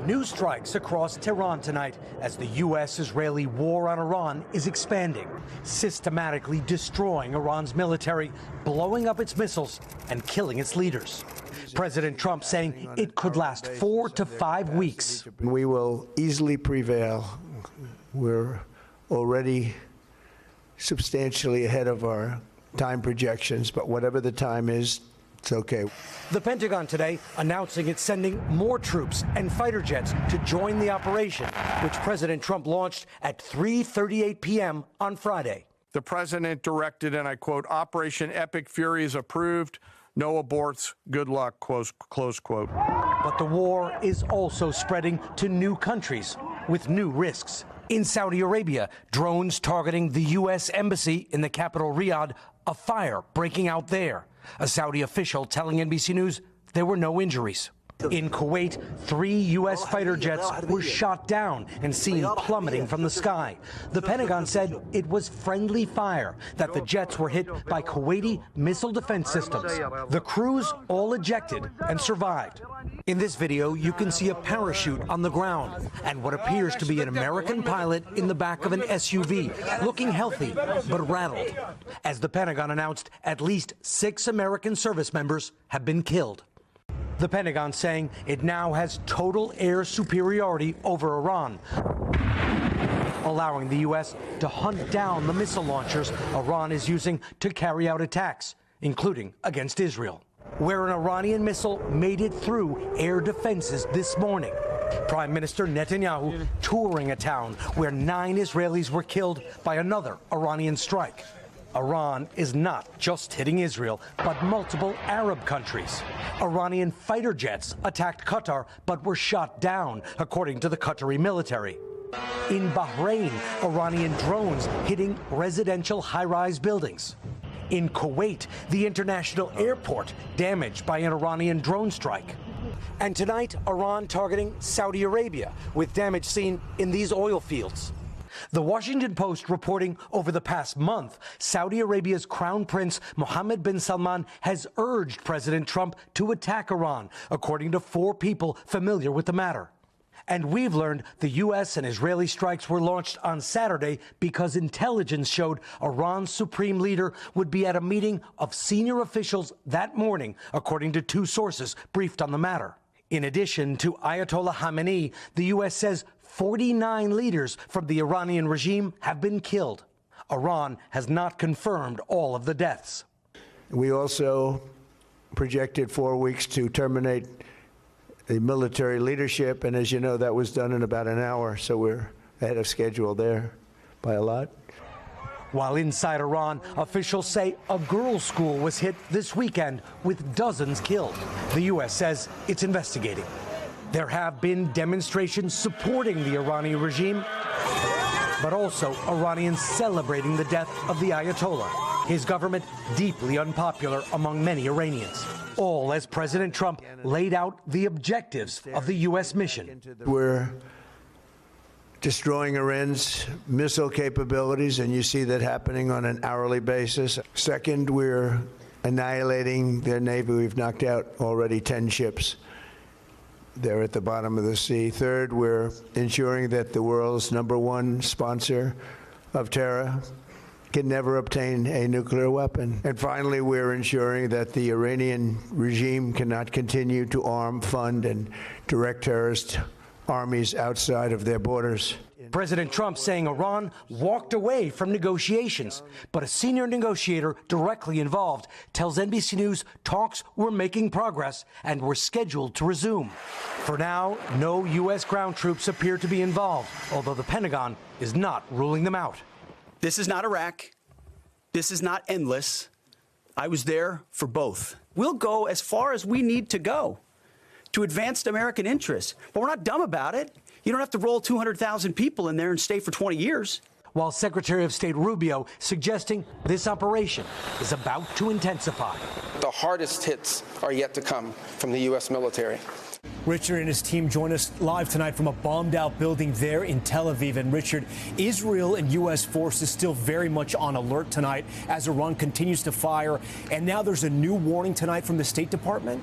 New strikes across Tehran tonight as the U.S.-Israeli war on Iran is expanding, systematically destroying Iran's military, blowing up its missiles, and killing its leaders. President Trump saying it could last 4 to 5 weeks. We will easily prevail. We're already substantially ahead of our time projections, but whatever the time is, it's okay. The Pentagon today announcing it's sending more troops and fighter jets to join the operation, which President Trump launched at 3:38 p.m. on Friday. The president directed, and I quote, "Operation Epic Fury is approved. No aborts. Good luck," close quote. But the war is also spreading to new countries with new risks. In Saudi Arabia, drones targeting the U.S. embassy in the capital, Riyadh, a fire breaking out there. A Saudi official telling NBC News there were no injuries. In Kuwait, 3 U.S. fighter jets were shot down and seen plummeting from the sky. The Pentagon said it was friendly fire, that the jets were hit by Kuwaiti missile defense systems. The crews all ejected and survived. In this video, you can see a parachute on the ground and what appears to be an American pilot in the back of an SUV, looking healthy but rattled, as the Pentagon announced at least 6 American service members have been killed. The Pentagon saying it now has total air superiority over Iran, allowing the U.S. to hunt down the missile launchers Iran is using to carry out attacks, including against Israel, where an Iranian missile made it through air defenses this morning. Prime Minister Netanyahu touring a town where 9 Israelis were killed by another Iranian strike. Iran is not just hitting Israel, but multiple Arab countries. Iranian fighter jets attacked Qatar, but were shot down, according to the Qatari military. In Bahrain, Iranian drones hitting residential high-rise buildings. In Kuwait, the international airport damaged by an Iranian drone strike. And tonight, Iran targeting Saudi Arabia, with damage seen in these oil fields. The Washington Post reporting over the past month, Saudi Arabia's Crown Prince Mohammed bin Salman has urged President Trump to attack Iran, according to 4 people familiar with the matter. And we've learned the U.S. and Israeli strikes were launched on Saturday because intelligence showed Iran's supreme leader would be at a meeting of senior officials that morning, according to 2 sources briefed on the matter. In addition to Ayatollah Khamenei, the U.S. says 49 leaders from the Iranian regime have been killed. Iran has not confirmed all of the deaths. We also projected 4 weeks to terminate the military leadership, and as you know, that was done in about an hour, so we're ahead of schedule there by a lot. While inside Iran, officials say a girls' school was hit this weekend with dozens killed. The U.S. says it's investigating. There have been demonstrations supporting the Iranian regime, but also Iranians celebrating the death of the Ayatollah, his government deeply unpopular among many Iranians. All as President Trump laid out the objectives of the U.S. mission. We're destroying Iran's missile capabilities, and you see that happening on an hourly basis. Second, we're annihilating their navy. We've knocked out already 10 ships. They're at the bottom of the sea. Third, we're ensuring that the world's #1 sponsor of terror can never obtain a nuclear weapon. And finally, we're ensuring that the Iranian regime cannot continue to arm, fund, and direct terrorist armies outside of their borders. President Trump saying Iran walked away from negotiations, but a senior negotiator directly involved tells NBC News talks were making progress and were scheduled to resume. For now, no U.S. ground troops appear to be involved, although the Pentagon is not ruling them out. This is not Iraq. This is not endless. I was there for both. We'll go as far as we need to go to advance American interests, but we're not dumb about it. You don't have to roll 200,000 people in there and stay for 20 years. While Secretary of State Rubio suggesting this operation is about to intensify. The hardest hits are yet to come from the U.S. military. Richard and his team join us live tonight from a bombed-out building there in Tel Aviv. And Richard, Israel and U.S. forces still very much on alert tonight as Iran continues to fire. And now there's a new warning tonight from the State Department.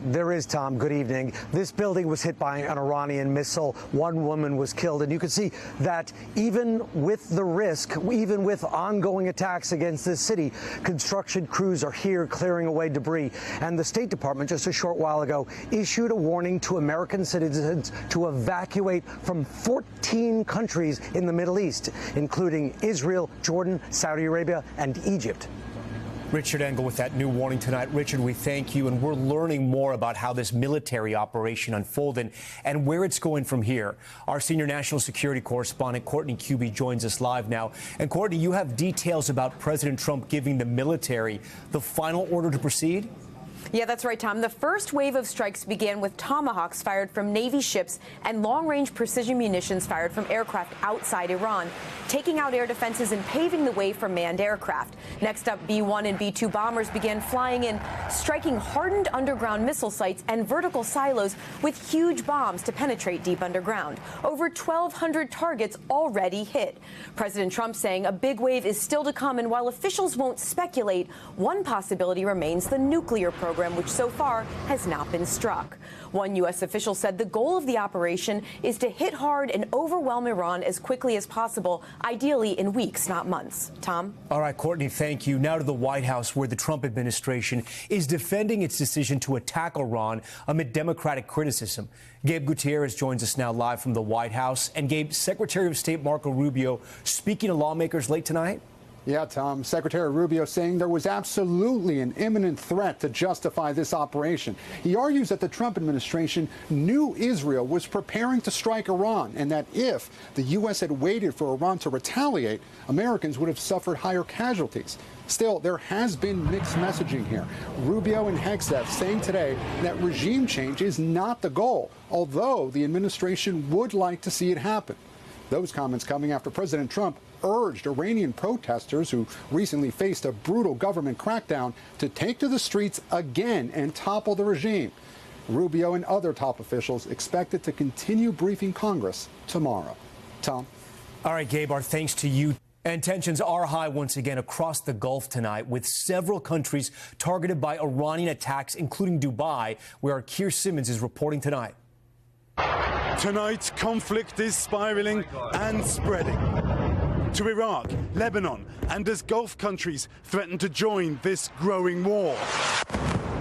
There is, Tom. Good evening. This building was hit by an Iranian missile. One woman was killed. And you can see that even with the risk, even with ongoing attacks against this city, construction crews are here clearing away debris. And the State Department just a short while ago issued a warning to American citizens to evacuate from 14 countries in the Middle East, including Israel, Jordan, Saudi Arabia, and Egypt. Richard Engel with that new warning tonight. Richard, we thank you, and we're learning more about how this military operation unfolded and where it's going from here. Our senior national security correspondent, Courtney Kuby, joins us live now. And Courtney, you have details about President Trump giving the military the final order to proceed? Yeah, that's right, Tom. The first wave of strikes began with tomahawks fired from Navy ships and long-range precision munitions fired from aircraft outside Iran, taking out air defenses and paving the way for manned aircraft. Next up, B-1 and B-2 bombers began flying in, striking hardened underground missile sites and vertical silos with huge bombs to penetrate deep underground. Over 1,200 targets already hit. President Trump saying a big wave is still to come, and while officials won't speculate, one possibility remains: the nuclear program, which so far has not been struck. One U.S. official said the goal of the operation is to hit hard and overwhelm Iran as quickly as possible, ideally in weeks, not months. Tom? All right, Courtney, thank you. Now to the White House, where the Trump administration is defending its decision to attack Iran amid Democratic criticism. Gabe Gutierrez joins us now live from the White House. And Gabe, Secretary of State Marco Rubio speaking to lawmakers late tonight? Yeah, Tom. Secretary Rubio saying there was absolutely an imminent threat to justify this operation. He argues that the Trump administration knew Israel was preparing to strike Iran, and that if the U.S. had waited for Iran to retaliate, Americans would have suffered higher casualties. Still, there has been mixed messaging here. Rubio and Hegseth saying today that regime change is not the goal, although the administration would like to see it happen. Those comments coming after President Trump urged Iranian protesters who recently faced a brutal government crackdown to take to the streets again and topple the regime. Rubio and other top officials expected to continue briefing Congress tomorrow. Tom? All right, Gabe, our thanks to you. And tensions are high once again across the Gulf tonight, with several countries targeted by Iranian attacks, including Dubai, where our Keir Simmons is reporting tonight. Tonight, conflict is spiraling and spreading to Iraq, Lebanon, and as Gulf countries threaten to join this growing war.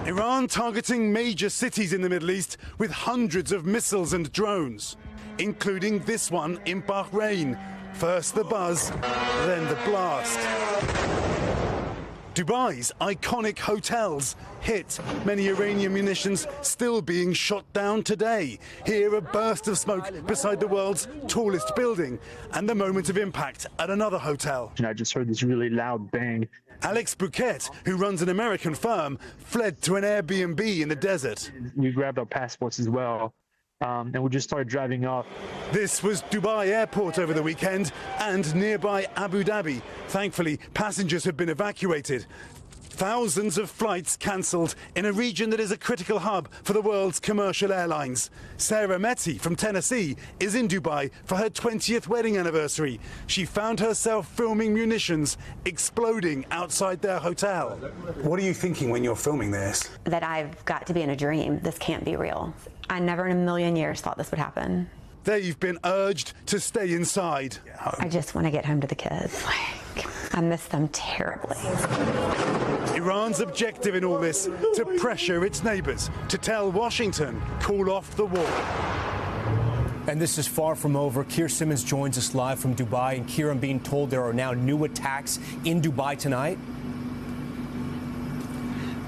Iran targeting major cities in the Middle East with hundreds of missiles and drones, including this one in Bahrain. First the buzz, then the blast. Dubai's iconic hotels hit, many Iranian munitions still being shot down today. Here, a burst of smoke beside the world's tallest building, and the moment of impact at another hotel. I just heard this really loud bang. Alex Bouquet, who runs an American firm, fled to an Airbnb in the desert. We grabbed our passports as well. And we just started driving off. This was Dubai Airport over the weekend and nearby Abu Dhabi. Thankfully, passengers have been evacuated. Thousands of flights cancelled in a region that is a critical hub for the world's commercial airlines. Sarah Metty from Tennessee is in Dubai for her 20th wedding anniversary. She found herself filming munitions exploding outside their hotel. What are you thinking when you're filming this? That I've got to be in a dream. This can't be real. I never in a million years thought this would happen. They've been urged to stay inside. I just want to get home to the kids. I miss them terribly. Iran's objective in all this, to pressure its neighbors, to tell Washington, call off the war. And this is far from over. Keir Simmons joins us live from Dubai. And Keir, I'm being told there are now new attacks in Dubai tonight.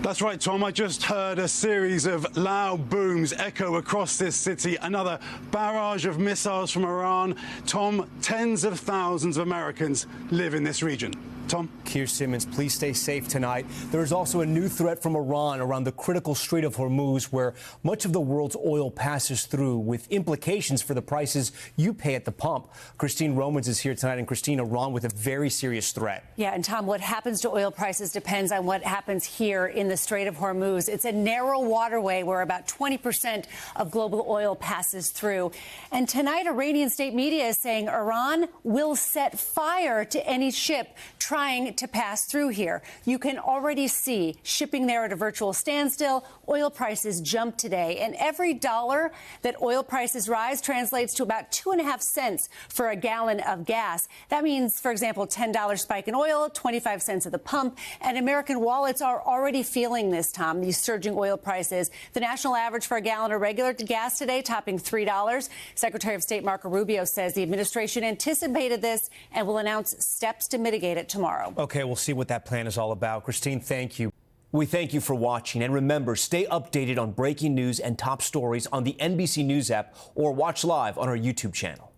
That's right, Tom. I just heard a series of loud booms echo across this city. Another barrage of missiles from Iran. Tom, tens of thousands of Americans live in this region. Tom? Keir Simmons, please stay safe tonight. There is also a new threat from Iran around the critical Strait of Hormuz, where much of the world's oil passes through, with implications for the prices you pay at the pump. Christine Romans is here tonight. And Christine, Iran with a very serious threat. Yeah, and Tom, what happens to oil prices depends on what happens here in the Strait of Hormuz. It's a narrow waterway where about 20% of global oil passes through. And tonight, Iranian state media is saying Iran will set fire to any ship trying to pass through here. You can already see shipping there at a virtual standstill. Oil prices jump today, and every dollar that oil prices rise translates to about 2.5 cents for a gallon of gas. That means, for example, $10 spike in oil, 25 cents at the pump, and American wallets are already feeling this, Tom, these surging oil prices. The national average for a gallon of regular gas today topping $3. Secretary of State Marco Rubio says the administration anticipated this and will announce steps to mitigate it tomorrow. Okay, we'll see what that plan is all about. Christine, thank you. We thank you for watching. And remember, stay updated on breaking news and top stories on the NBC News app or watch live on our YouTube channel.